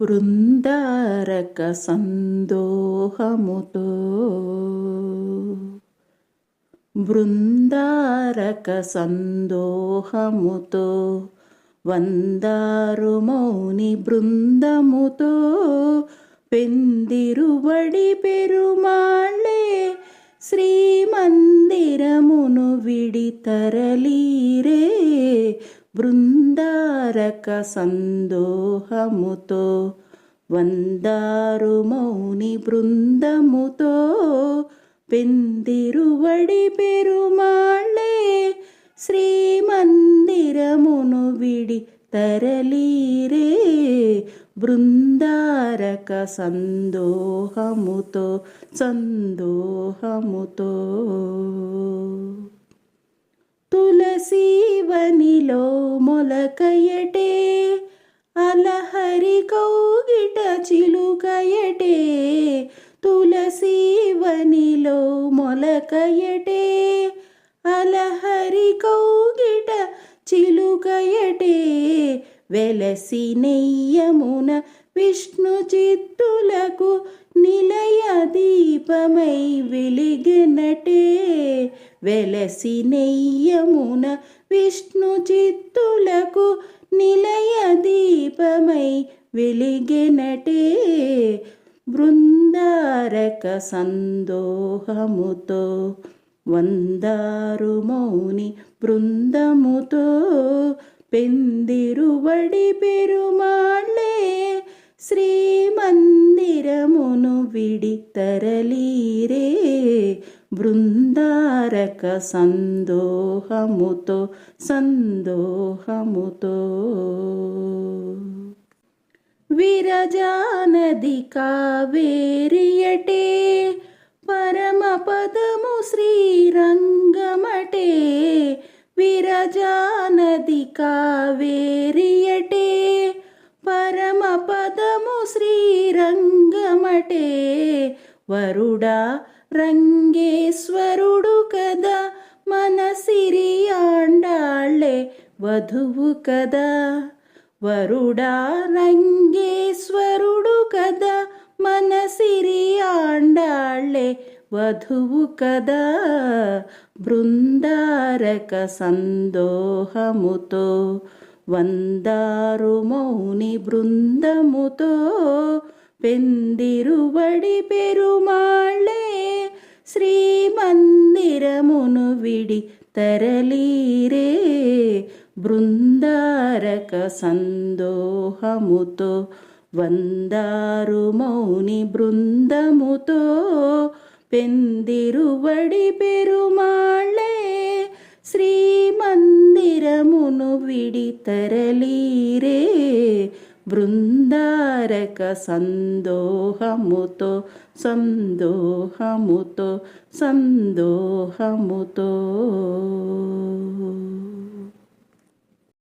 బృందారక సందోహముతో బృందారక సందోహముతో వందారు మౌని బృందముతో పెందిరుబడి పెరుమాళ్ళే శ్రీమందిరమును విడి తరలీరే బృందారక సందోహముతో వందారు మౌని బృందముతో పెందిరువడి పెరుమాళ్ళే శ్రీమందిరమును విడి తరలీరే బృందారక సందోహముతో సందోహముతో తులసీవనిలో మొలకయటే అలహరి కౌగిట చిలుకయటే తులసీవనిలో మొలకయటే అలహరి కౌగిట చిలుకయటే వెలసి నెయ్యమున విష్ణు చిత్తులకు నిలయ దీపమై వెలిగినటే వెలసి నెయ్యమున విష్ణు చిత్తులకు నిలయ దీపమై వెలిగినటే బృందారక సందోహముతో వందారు మౌని బృందముతో పెందిరువడి పెరుమాళ్ళే శ్రీమందిరమును విడి తరలీరే బృందారక సందోహముతో సందోహముతో విరజానది కావేరియటే పరమపదము శ్రీరంగమటే విరజానది కావేరియటే పరమపదము శ్రీరంగమటే వరుడా రంగేశ్వరుడు కదా మన సిరి ఆండాళ్ళే వధువు కదా వరుడా రంగేశ్వరుడు కదా మన సిరి ఆండాళ్ళే వధువు కదా బృందారక సందోహముతో వందారు మౌని బృందముతో పెందిరువడి పెరుమాళ్ళే శ్రీమందిరమును విడి తరలీరే బృందారక సందోహముతో వందారు మౌని బృందముతో పెందిరువడి పెరుమాళ్ళే శ్రీమందిరమును విడి తరలీరే బృందారక సందోహముతో సందోహముతో సందోహముతో